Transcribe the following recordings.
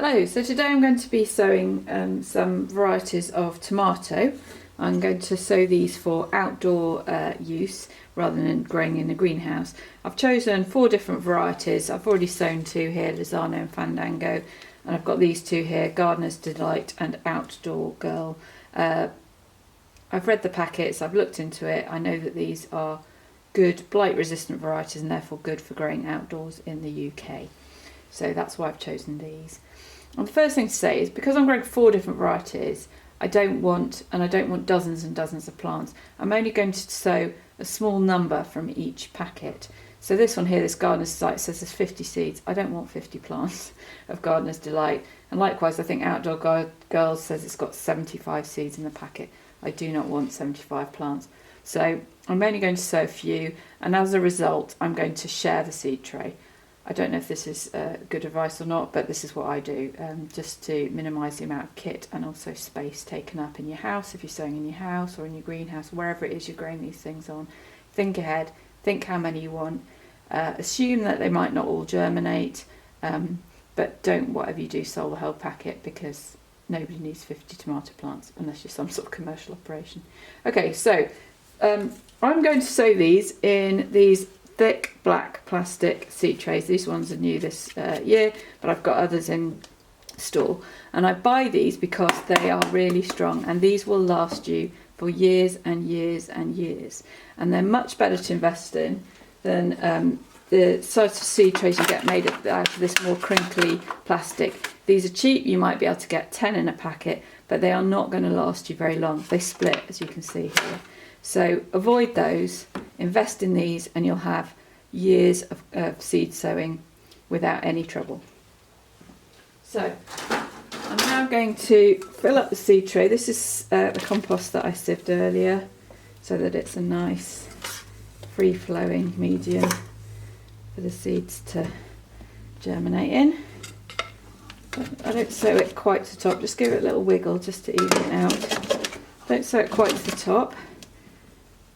Hello, so today I'm going to be sowing some varieties of tomato. I'm going to sow these for outdoor use rather than growing in a greenhouse. I've chosen 4 different varieties. I've already sown 2 here, Lozano and Fandango, and I've got these 2 here, Gardener's Delight and Outdoor Girl. I've read the packets, I've looked into it. I know that these are good blight resistant varieties and therefore good for growing outdoors in the UK. So that's why I've chosen these. And the first thing to say is, because I'm growing 4 different varieties, I don't want dozens and dozens of plants. I'm only going to sow a small number from each packet. So this one here, this Gardener's Delight, says there's 50 seeds. I don't want 50 plants of Gardener's Delight. And likewise, I think Outdoor Girl says it's got 75 seeds in the packet. I do not want 75 plants. So I'm only going to sow a few, and as a result, I'm going to share the seed tray. I don't know if this is good advice or not, but this is what I do, just to minimise the amount of kit and also space taken up in your house, if you're sowing in your house or in your greenhouse, wherever it is you're growing these things on. Think ahead, think how many you want, assume that they might not all germinate, but don't, whatever you do, sell the whole packet, because nobody needs 50 tomato plants unless you're some sort of commercial operation. Okay, so I'm going to sow these in these thick black plastic seed trays. These ones are new this year, but I've got others in store, and I buy these because they are really strong, and these will last you for years and years and years, and they're much better to invest in than the sort of seed trays you get made out of this more crinkly plastic. These are cheap, you might be able to get 10 in a packet, but they are not going to last you very long. They split, as you can see here. So avoid those, invest in these, and you'll have years of seed sowing without any trouble. So I'm now going to fill up the seed tray. This is the compost that I sieved earlier, so that it's a nice free-flowing medium for the seeds to germinate in. I don't sow it quite to the top, just give it a little wiggle just to even it out. Don't sow it quite to the top,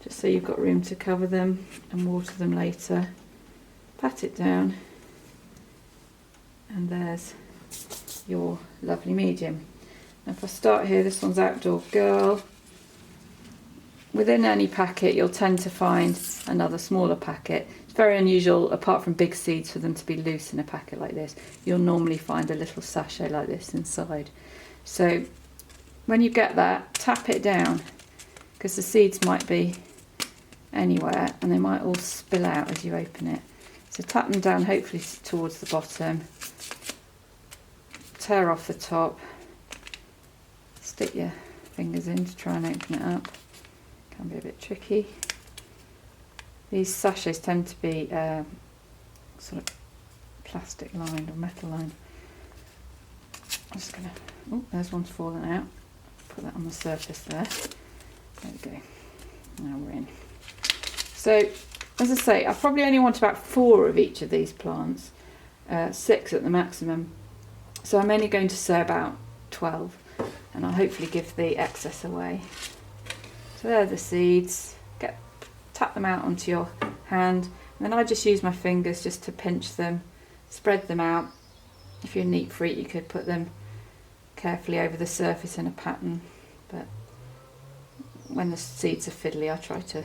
just so you've got room to cover them and water them later. Pat it down, and there's your lovely medium. Now if I start here, this one's Outdoor Girl. Within any packet you'll tend to find another smaller packet. It's very unusual, apart from big seeds, for them to be loose in a packet like this. You'll normally find a little sachet like this inside. So when you get that, tap it down, because the seeds might be anywhere and they might all spill out as you open it. So tap them down, hopefully towards the bottom, tear off the top, stick your fingers in to try and open it up. Can be a bit tricky. These sachets tend to be sort of plastic lined or metal lined. I'm just gonna, oh, there's one's fallen out. Put that on the surface there. There we go. Now we're in. So, as I say, I probably only want about 4 of each of these plants, 6 at the maximum. So I'm only going to sow about 12, and I'll hopefully give the excess away. So there are the seeds. Tap them out onto your hand, and then I just use my fingers just to pinch them, spread them out. If you're a neat freak, you could put them carefully over the surface in a pattern, but when the seeds are fiddly, I try to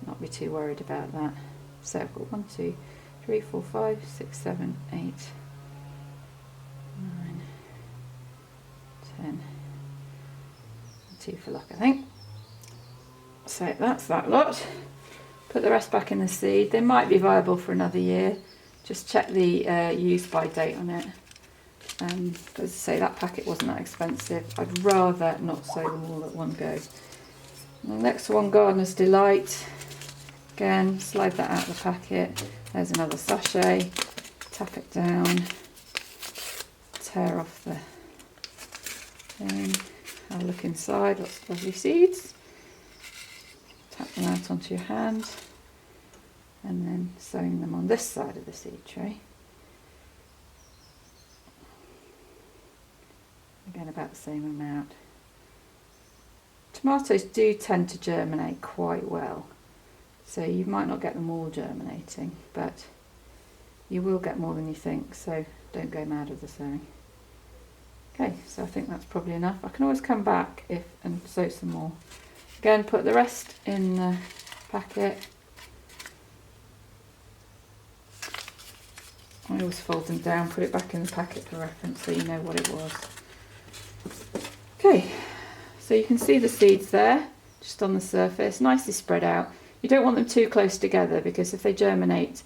not be too worried about that. So I've got 1, 2, 3, 4, 5, 6, 7, 8, 9, 10, 2 for luck, I think. So that's that lot. Put the rest back in the seed. They might be viable for another year. Just check the use by date on it. As I say, that packet wasn't that expensive. I'd rather not sow them all at one go. The next one, Gardener's Delight. Again, slide that out of the packet. There's another sachet. Tap it down. Tear off the thing. Have a look inside. Lots of lovely seeds. Tap them out onto your hand, and then sowing them on this side of the seed tray. Again, about the same amount. Tomatoes do tend to germinate quite well, so you might not get them all germinating, but you will get more than you think, so don't go mad with the sowing. Okay, so I think that's probably enough. I can always come back and sow some more. Again, put the rest in the packet. I always fold them down, put it back in the packet for reference so you know what it was. Okay, so you can see the seeds there, just on the surface, nicely spread out. You don't want them too close together because if they germinate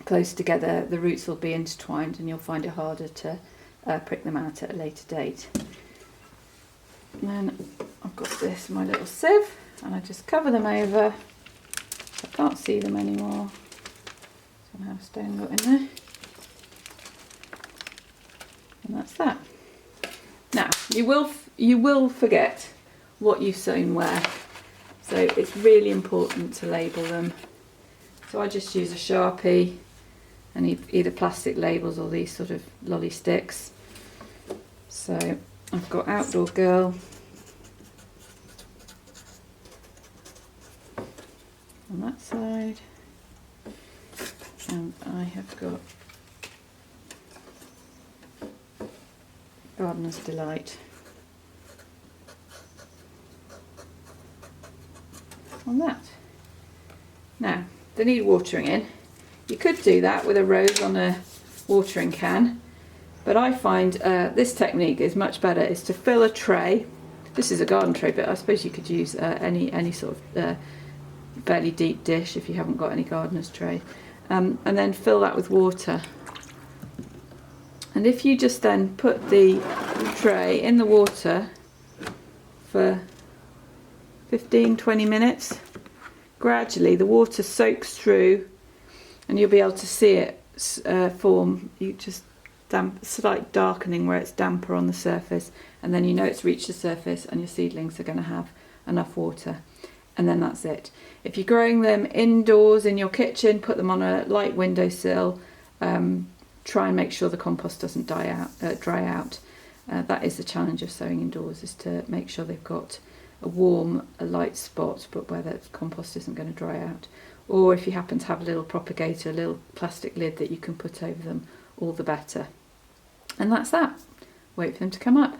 close together, the roots will be intertwined and you'll find it harder to prick them out at a later date. And then I've got this, my little sieve, and I just cover them over. I can't see them anymore. Somehow a stone got in there. And that's that. Now, you will forget what you've sown where. So it's really important to label them. So I just use a Sharpie and either plastic labels or these sort of lolly sticks. So I've got Outdoor Girl on that side, and I have got Gardener's Delight on that. Now, they need watering in. You could do that with a rose on a watering can, but I find this technique is much better, is to fill a tray. This is a garden tray, but I suppose you could use any sort of fairly deep dish if you haven't got any gardener's tray, and then fill that with water. And if you just then put the tray in the water for 15-20 minutes, gradually the water soaks through and you'll be able to see it form. You just slight darkening where it's damper on the surface, and then you know it's reached the surface and your seedlings are going to have enough water, and then that's it. If you're growing them indoors in your kitchen, put them on a light windowsill. Try and make sure the compost doesn't dry out. That is the challenge of sowing indoors, is to make sure they've got a warm, a light spot, but where the compost isn't going to dry out. Or if you happen to have a little propagator, a little plastic lid that you can put over them, all the better. And that's that. Wait for them to come up.